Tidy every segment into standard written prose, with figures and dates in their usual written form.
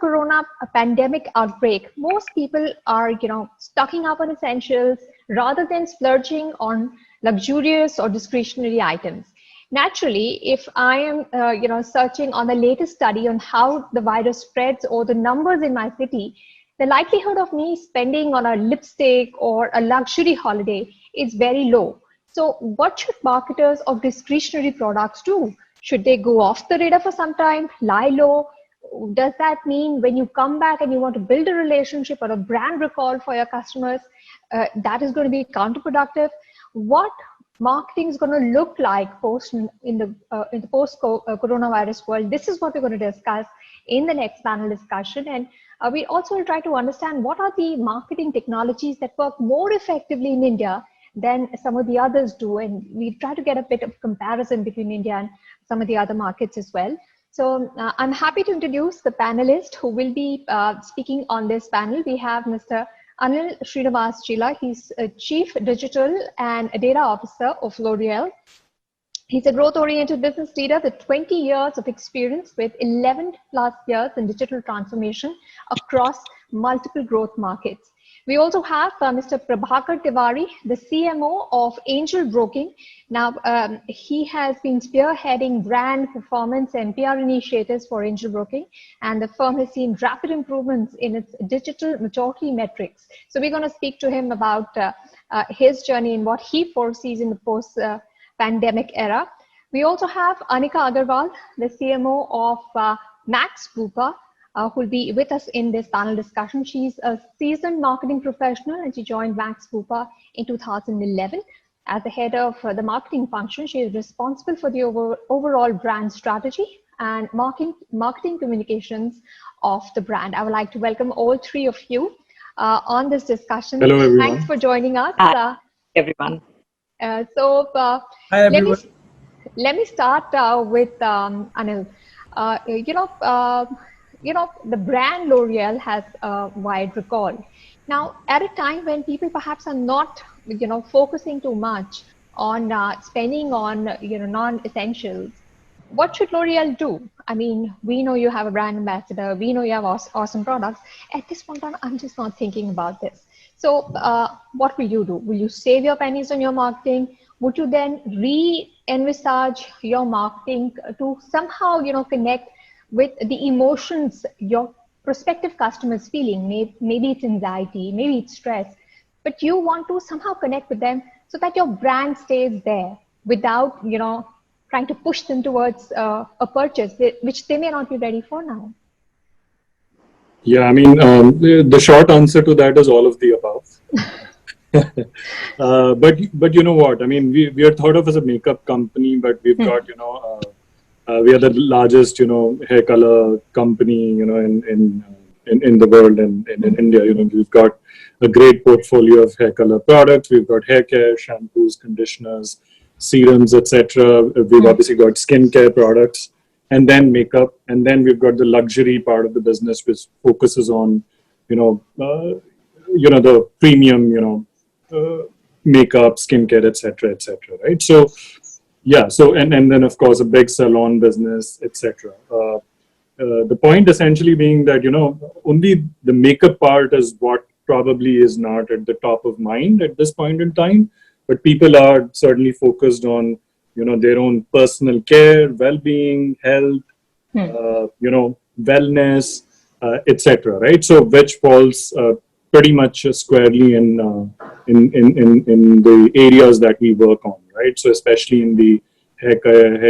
corona pandemic outbreak, most people are, stocking up on essentials rather than splurging on luxurious or discretionary items. Naturally, if I am, searching on the latest study on how the virus spreads or the numbers in my city, the likelihood of me spending on a lipstick or a luxury holiday is very low. So what should marketers of discretionary products do? Should they go off the radar for some time, lie low? Does that mean when you come back and you want to build a relationship or a brand recall for your customers, that is going to be counterproductive? What marketing is going to look like post in the post coronavirus world? This is what we're going to discuss in the next panel discussion. And we also will try to understand what are the marketing technologies that work more effectively in India than some of the others do. And we try to get a bit of comparison between India and some of the other markets as well. So I'm happy to introduce the panelists who will be speaking on this panel. We have Mr. Anil Srinivas Chila. He's a Chief Digital and Data Officer of L'Oreal. He's a growth-oriented business leader with 20 years of experience with 11 plus years in digital transformation across multiple growth markets. We also have Mr. Prabhakar Tiwari, the CMO of Angel Broking. Now, he has been spearheading brand performance and PR initiatives for Angel Broking, and the firm has seen rapid improvements in its digital maturity metrics. So we're going to speak to him about his journey and what he foresees in the post-pandemic era. We also have Anika Agarwal, the CMO of Max Bupa, who will be with us in this panel discussion. She's a seasoned marketing professional and she joined Max Bupa in 2011. As the head of the marketing function, she is responsible for the overall brand strategy and marketing communications of the brand. I would like to welcome all three of you on this discussion. Hello, everyone. Thanks for joining us. Hi, everyone. Hi, everyone. Let me start with Anil. The brand L'Oreal has a wide recall. Now, at a time when people perhaps are not, focusing too much on spending on, non-essentials, what should L'Oreal do? I mean, we know you have a brand ambassador. We know you have awesome products. At this point on, I'm just not thinking about this. So what will you do? Will you save your pennies on your marketing? Would you then re-envisage your marketing to somehow, connect with the emotions your prospective customers feeling? Maybe it's anxiety, maybe it's stress, but you want to somehow connect with them so that your brand stays there without, trying to push them towards a purchase, which they may not be ready for now. Yeah, I mean, the short answer to that is all of the above. But you know what? I mean, we are thought of as a makeup company, but we've got, we are the largest, hair color company, in the world and in India. We've got a great portfolio of hair color products. We've got hair care, shampoos, conditioners, serums, etc. We've obviously got skincare products, and then makeup, and then we've got the luxury part of the business, which focuses on, the premium, makeup, skincare, etc., right? So. Yeah. So and then of course a big salon business, etc. The point essentially being that only the makeup part is what probably is not at the top of mind at this point in time, but people are certainly focused on their own personal care, well-being, health, wellness, etc. Right. So which falls pretty much squarely in the areas that we work on, right? So especially in the hair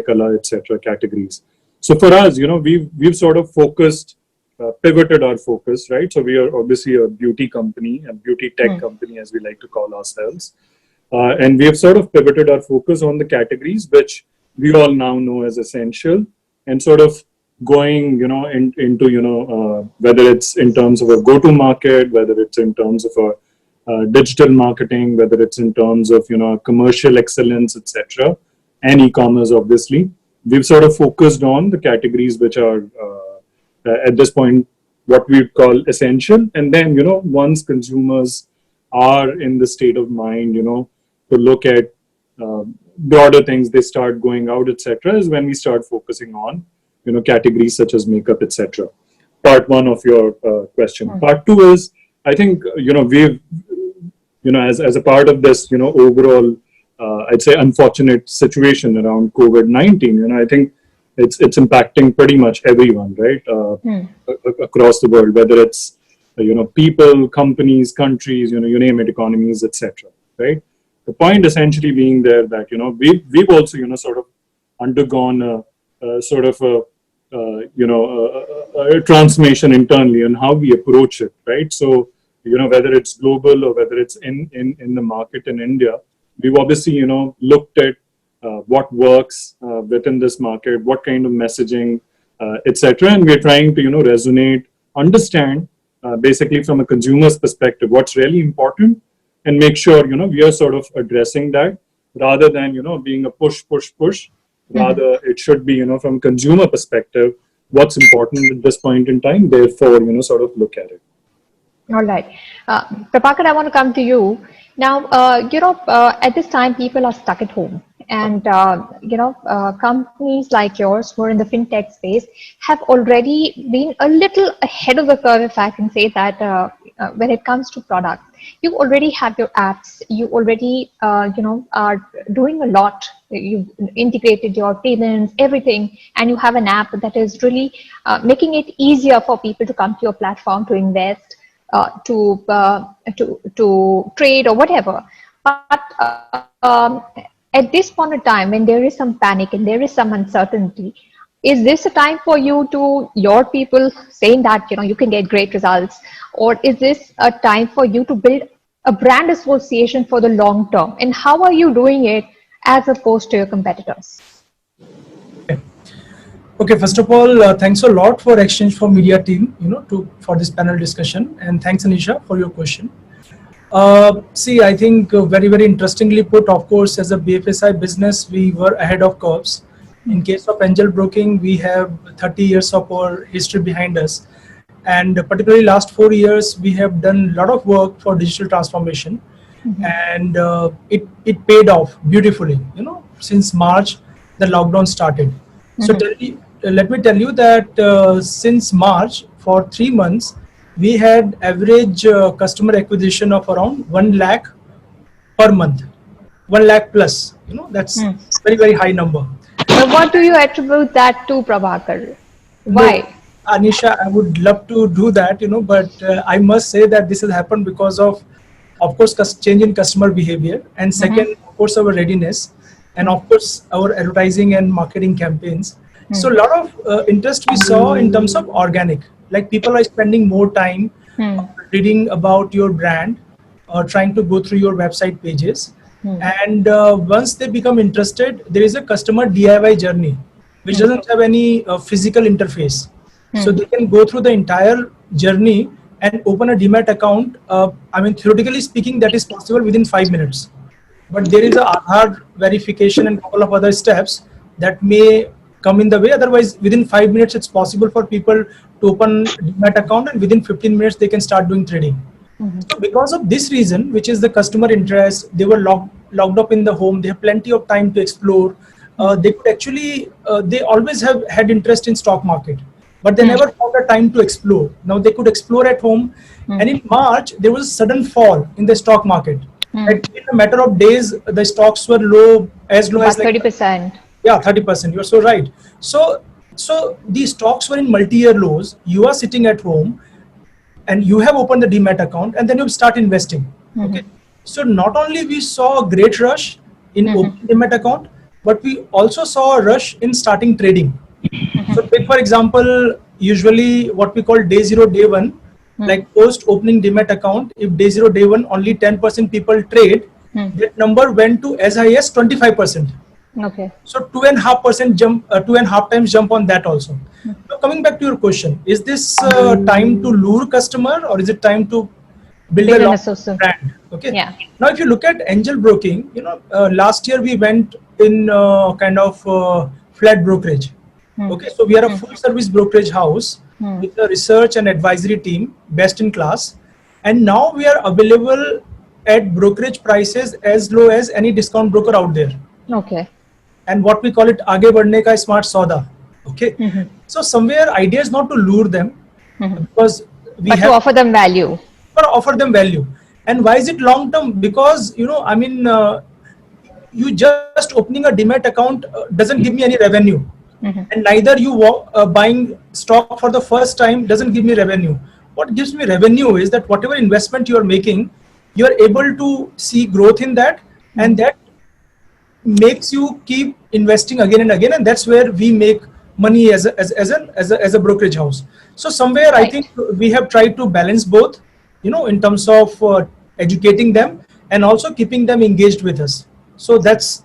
color, etc. categories. So for us, we've sort of pivoted our focus, right? So we are obviously a beauty company, a beauty tech company, as we like to call ourselves, and we have sort of pivoted our focus on the categories which we all now know as essential, and sort of going, into whether it's in terms of a go-to-market, whether it's in terms of a digital marketing, whether it's in terms of commercial excellence, etc., and e-commerce. Obviously, we've sort of focused on the categories which are at this point what we call essential, and then once consumers are in the state of mind, to look at broader things, they start going out, etc., is when we start focusing on categories such as makeup, etc. part one of your question. Part two is, I think, we've, as a part of this, overall, I'd say unfortunate situation around COVID-19, I think it's impacting pretty much everyone, right? Across the world, whether it's, people, companies, countries, you name it, economies, etc. Right? The point essentially being there that, we've also, sort of undergone a sort of a transformation internally on how we approach it, right? So, whether it's global or whether it's in the market in India, we've obviously, looked at what works within this market, what kind of messaging, etc. And we're trying to, resonate, understand, basically from a consumer's perspective, what's really important, and make sure, we are sort of addressing that rather than, being a push. Rather, it should be, from consumer perspective, what's important at this point in time, therefore, sort of look at it. All right. Prabhakar, I want to come to you. Now, at this time, people are stuck at home. And, companies like yours who are in the fintech space have already been a little ahead of the curve, if I can say that, when it comes to products. You already have your apps. You already, are doing a lot. You've integrated your payments, everything, and you have an app that is really making it easier for people to come to your platform to invest, to trade or whatever. But at this point of time, when there is some panic and there is some uncertainty, is this a time for you to your people saying that you can get great results, or is this a time for you to build a brand association for the long term? And how are you doing it as opposed to your competitors? Okay, first of all, thanks a lot for Exchange for Media team, for this panel discussion, and thanks Anisha for your question. See, I think very, very interestingly put, of course, as a BFSI business, we were ahead of curves. In case of angel broking, we have 30 years of our history behind us. And particularly last 4 years, we have done a lot of work for digital transformation. And it paid off beautifully, since March, the lockdown started. So let me tell you that since March, for 3 months, we had average customer acquisition of around 1 lakh per month, 1 lakh plus, that's very, very high number. Now, what do you attribute that to, Prabhakar? Why? No, Anisha, I would love to do that, but I must say that this has happened because of course, change in customer behavior, and second, of course, our readiness, and of course, our advertising and marketing campaigns. So a lot of interest we saw in terms of organic, like people are spending more time reading about your brand or trying to go through your website pages. And once they become interested, there is a customer DIY journey, which doesn't have any physical interface. So they can go through the entire journey and open a Demat account. I mean, theoretically speaking, that is possible within 5 minutes. But there is a Aadhaar verification and a couple of other steps that may come in the way. Otherwise, within 5 minutes, it's possible for people to open Demat account, and within 15 minutes, they can start doing trading. So because of this reason, which is the customer interest, they were locked up in the home. They have plenty of time to explore. They could actually, they always have had interest in stock market, but they never found the time to explore. Now they could explore at home. And in March, there was a sudden fall in the stock market. Like in a matter of days, the stocks were low as like 30%. Yeah, 30%. You're so right. So these stocks were in multi-year lows. You are sitting at home, and you have opened the Demat account, and then you start investing. Okay. So not only we saw a great rush in opening Demat account, but we also saw a rush in starting trading. So take for example, usually what we call day 0, day 1, like post opening Demat account, if day 0, day 1, only 10% people trade, that number went to as high as 25%. Okay. So 2.5% jump, 2.5 times jump on that also. So coming back to your question, is this time to lure customer, or is it time to build a long brand? Okay. Yeah. Now, if you look at angel broking, last year we went in kind of flat brokerage. Okay. So we are a full service brokerage house with a research and advisory team, best in class. And now we are available at brokerage prices as low as any discount broker out there. Okay. And what we call it, aage badhne ka smart sauda. Okay. So somewhere idea is not to lure them. because we But to have offer them value. to offer them value. And why is it long term? Because I mean, you just opening a Demat account doesn't give me any revenue, and neither you buying stock for the first time doesn't give me revenue. What gives me revenue is that whatever investment you are making, you are able to see growth in that, and that makes you keep investing again and again, and that's where we make money as a brokerage house. So somewhere I Right. think we have tried to balance both, in terms of educating them and also keeping them engaged with us. So that's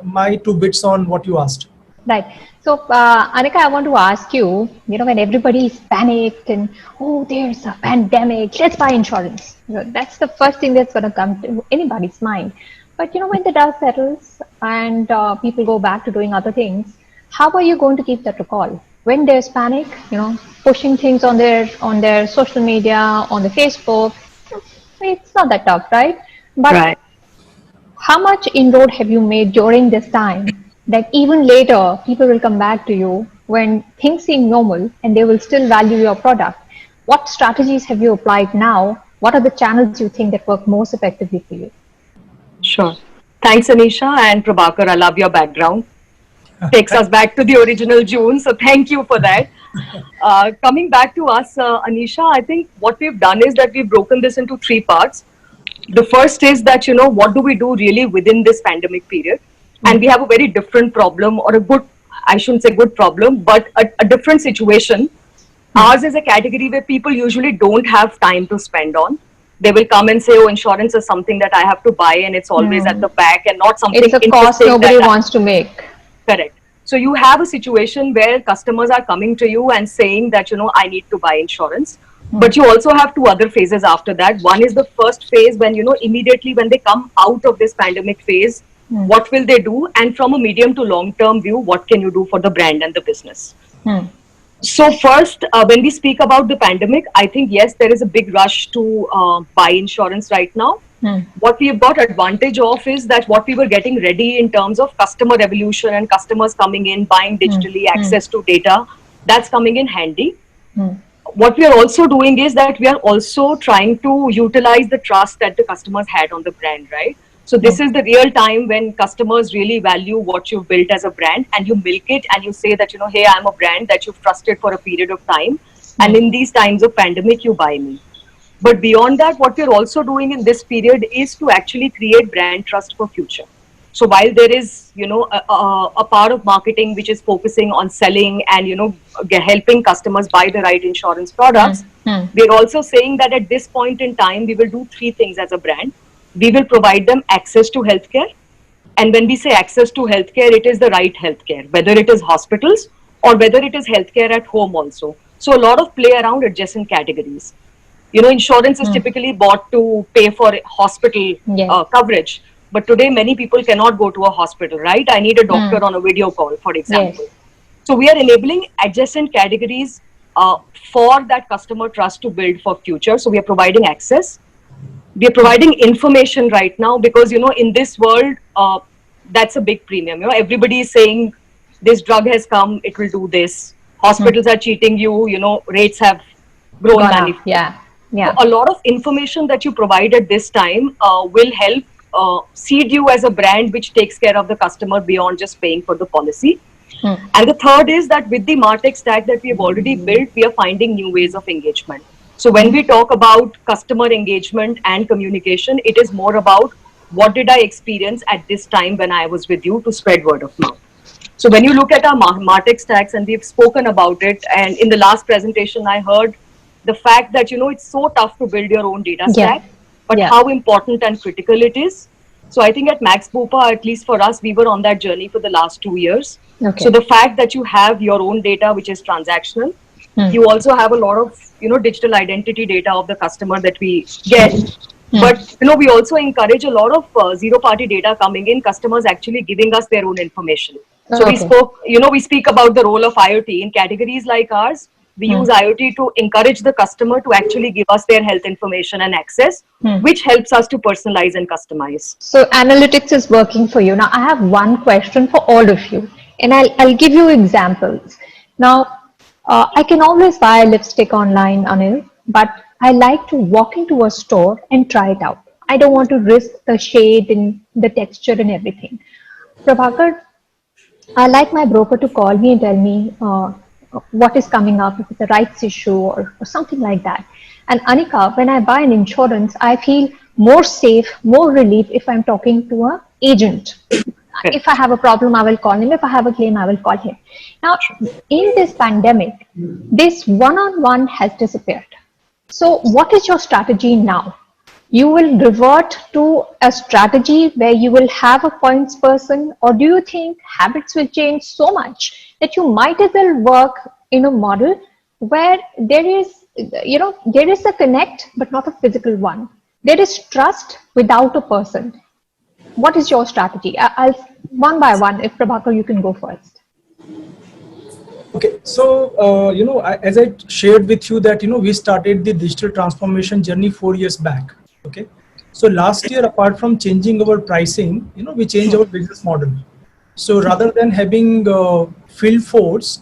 my two bits on what you asked. Right. So, Anika, I want to ask you, when everybody is panicked and, oh, there's a pandemic, let's buy insurance. That's the first thing that's going to come to anybody's mind. But, when the dust settles and people go back to doing other things, how are you going to keep that recall? When there's panic, pushing things on their social media, on the Facebook, it's not that tough, right? But Right. how much inroad have you made during this time that even later people will come back to you when things seem normal and they will still value your product? What strategies have you applied now? What are the channels you think that work most effectively for you? Sure. Thanks, Anisha and Prabhakar. I love your background. Takes us back to the original June. So thank you for that. Coming back to us, Anisha, I think what we've done is that we've broken this into three parts. The first is that, what do we do really within this pandemic period? And we have a very different problem, or I shouldn't say good problem, but a different situation. Ours is a category where people usually don't have time to spend on. They will come and say, oh, insurance is something that I have to buy and it's always at the back and not something It's a cost interesting nobody that wants to make. Correct. So you have a situation where customers are coming to you and saying that, I need to buy insurance. But you also have two other phases after that. One is the first phase when, immediately when they come out of this pandemic phase, what will they do? And from a medium to long term view, what can you do for the brand and the business? So first, when we speak about the pandemic, I think, yes, there is a big rush to buy insurance right now. What we've got advantage of is that what we were getting ready in terms of customer revolution and customers coming in, buying digitally, access to data, that's coming in handy. What we are also doing is that we are also trying to utilize the trust that the customers had on the brand, right? So this is the real time when customers really value what you've built as a brand, and you milk it and you say that, hey, I'm a brand that you've trusted for a period of time. And in these times of pandemic, you buy me. But beyond that, what we're also doing in this period is to actually create brand trust for future. So while there is, a part of marketing which is focusing on selling and, helping customers buy the right insurance products, we're also saying that at this point in time, we will do three things as a brand. We will provide them access to healthcare. And when we say access to healthcare, it is the right healthcare, whether it is hospitals or whether it is healthcare at home also. So a lot of play around adjacent categories. Insurance is typically bought to pay for hospital coverage. But today, many people cannot go to a hospital, right? I need a doctor on a video call, for example. Yes. So we are enabling adjacent categories for that customer trust to build for future. So we are providing access. We are providing information right now because, in this world, that's a big premium. Everybody is saying this drug has come, it will do this. Hospitals are cheating you, rates have grown. Yeah. So a lot of information that you provide at this time will help seed you as a brand which takes care of the customer beyond just paying for the policy. And the third is that with the MarTech stack that we have already built, we are finding new ways of engagement. So when we talk about customer engagement and communication, it is more about what did I experience at this time when I was with you to spread word of mouth. So when you look at our MarTech stacks, and we've spoken about it, and in the last presentation, I heard the fact that, it's so tough to build your own data stack, but how important and critical it is. So I think at Max Bupa, at least for us, we were on that journey for the last 2 years. So the fact that you have your own data, which is transactional, you also have a lot of, digital identity data of the customer that we get. But, we also encourage a lot of zero-party data coming in, customers actually giving us their own information. So we speak about the role of IoT in categories like ours. We use IoT to encourage the customer to actually give us their health information and access, which helps us to personalize and customize. So analytics is working for you. Now I have one question for all of you, and I'll give you examples. Now, I can always buy a lipstick online, Anil, but I like to walk into a store and try it out. I don't want to risk the shade and the texture and everything. Prabhakar, I like my broker to call me and tell me what is coming up, if it's a rights issue or something like that. And Anika, when I buy an insurance, I feel more safe, more relief if I'm talking to an agent. If I have a problem, I will call him. If I have a claim, I will call him. Now, in this pandemic, this one-on-one has disappeared. So what is your strategy now? You will revert to a strategy where you will have a points person, or do you think habits will change so much that you might as well work in a model where there is, there is a connect, but not a physical one. There is trust without a person. What is your strategy? I'll one by one. If Prabhakar, you can go first. Okay, so as I shared with you that we started the digital transformation journey 4 years back. Okay, so last year, apart from changing our pricing, we changed our business model. So rather than having field force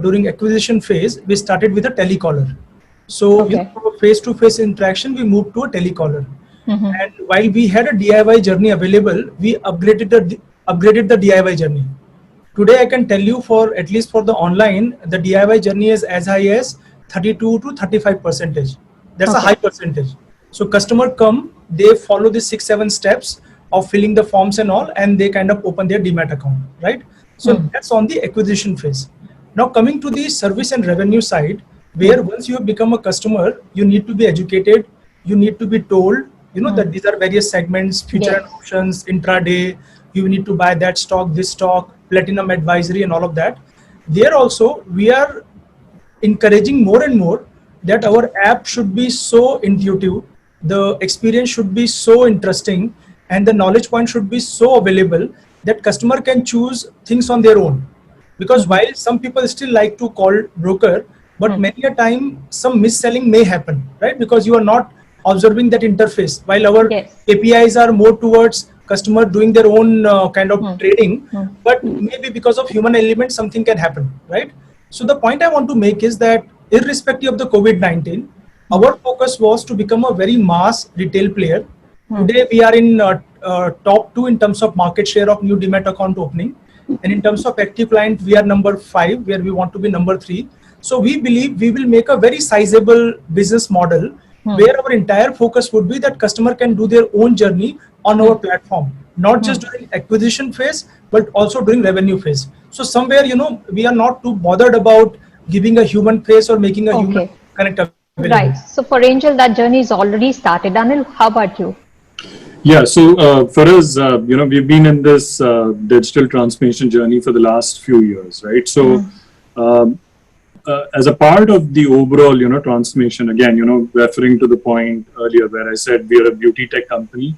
during acquisition phase, we started with a telecaller. So face-to-face interaction, we moved to a telecaller. And while we had a DIY journey available, we upgraded the DIY journey. Today, I can tell you at least for the online, the DIY journey is as high as 32 to 35%. That's a high percentage. So customer come, they follow the 6-7 steps of filling the forms and all, and they kind of open their Demat account, right? So that's on the acquisition phase. Now coming to the service and revenue side, where once you have become a customer, you need to be educated, you need to be told, that these are various segments, future and options, intraday, you need to buy that stock, this stock, platinum advisory and all of that. There also, we are encouraging more and more that our app should be so intuitive, the experience should be so interesting, and the knowledge point should be so available that customer can choose things on their own. Because while some people still like to call broker, but many a time some mis-selling may happen, right? Because you are not observing that interface. While our KPIs are more towards customer doing their own kind of trading, but maybe because of human element, something can happen, right? So the point I want to make is that irrespective of the COVID-19, our focus was to become a very mass retail player. Today we are in top 2 in terms of market share of new Demat account opening. And in terms of active client, we are number 5, where we want to be number 3. So we believe we will make a very sizable business model where our entire focus would be that customer can do their own journey on our platform, not just during acquisition phase, but also during revenue phase. So somewhere, we are not too bothered about giving a human face or making a human connect available. Right. So for Angel, that journey is already started. Anil, how about you? Yeah, so for us, we've been in this digital transformation journey for the last few years, right? So as a part of the overall, transformation, again, referring to the point earlier where I said we are a beauty tech company.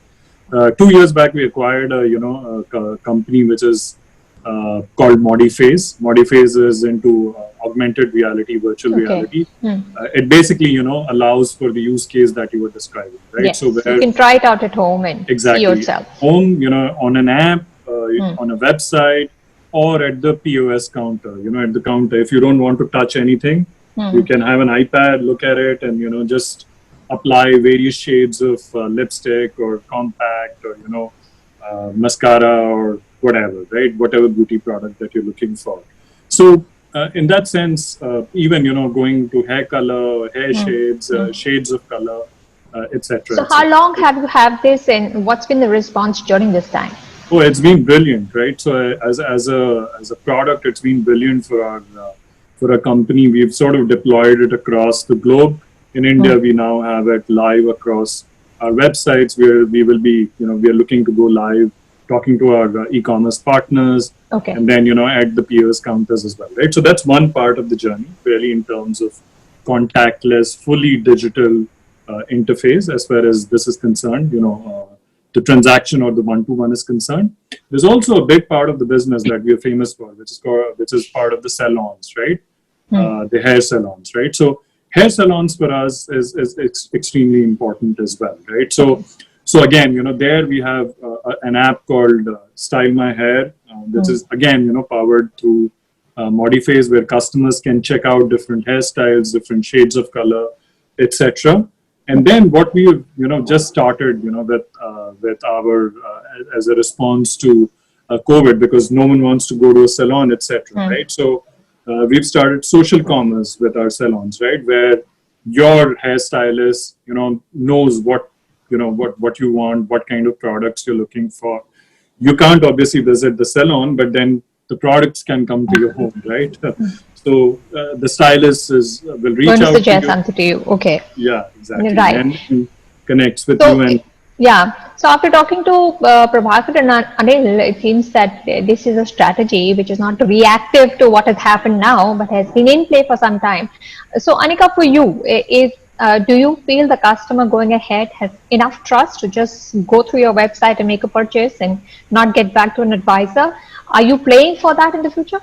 2 years back, we acquired a company which is called Modiphase. Modiphase is into augmented reality, virtual reality. It basically, allows for the use case that you were describing, right? Yes. So where you can try it out at home and see yourself. Home, on an app, on a website, or at the POS counter, at the counter. If you don't want to touch anything, you can have an iPad, look at it, and, just apply various shades of lipstick or compact or, mascara or whatever, right? Whatever beauty product that you're looking for. So in that sense, even, going to hair color, hair shades, shades of color, etc. So how long have you had this, and what's been the response during this time? Oh, it's been brilliant, right? So as a product, it's been brilliant for our company. We've sort of deployed it across the globe. In India, we now have it live across our websites, where we will be, we are looking to go live, talking to our e-commerce partners, and then, at the POS counters as well, right? So that's one part of the journey, really, in terms of contactless, fully digital interface as far as this is concerned, the transaction or the one-to-one is concerned. There's also a big part of the business that we are famous for, which is part of the salons, right? The hair salons, right? So hair salons for us is extremely important as well, right? So again, there we have an app called Style My Hair, which is again, powered through Modiphase, where customers can check out different hairstyles, different shades of color, etc. And then what we just started with our as a response to COVID, because no one wants to go to a salon, etc. Right? So we've started social commerce with our salons, right, where your hairstylist knows what you want, what kind of products you're looking for. You can't obviously visit the salon, but then the products can come to your home, right? So the stylist will reach out suggest to you. something to you. Okay. Yeah, exactly. Right. And connects with So, you. And yeah. So after talking to Prabhakar and Anil, it seems that this is a strategy which is not reactive to what has happened now, but has been in play for some time. So Anika, for you, do you feel the customer going ahead has enough trust to just go through your website and make a purchase and not get back to an advisor? Are you playing for that in the future?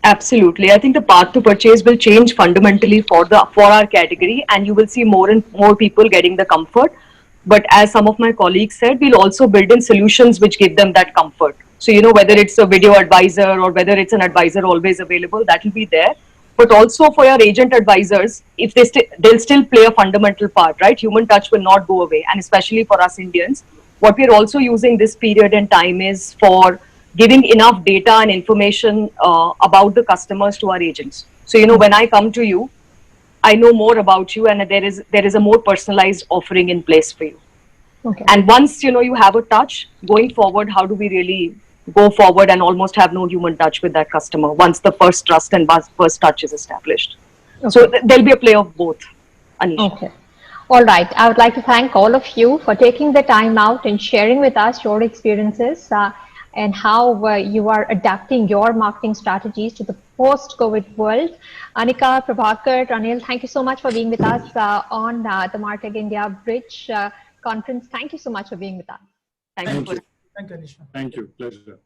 Absolutely. I think the path to purchase will change fundamentally for our category, and you will see more and more people getting the comfort. But as some of my colleagues said, we'll also build in solutions which give them that comfort. So, whether it's a video advisor or whether it's an advisor always available, that will be there. But also for your agent advisors, if they'll still play a fundamental part, right? Human touch will not go away. And especially for us Indians, what we're also using this period and time is for giving enough data and information about the customers to our agents. So, when I come to you, I know more about you, and there is a more personalized offering in place for you. Okay. And once you have a touch, going forward, how do we really go forward and almost have no human touch with that customer once the first trust and first touch is established? Okay. So there'll be a play of both, Anisha. Okay. All right. I would like to thank all of you for taking the time out and sharing with us your experiences and how you are adapting your marketing strategies to the post-COVID world. Anika, Prabhakar, Anil, thank you so much for being with us on the Martech India Bridge conference. Thank you so much for being with us. Thank you. Thank you, Anisha. thank you. Pleasure.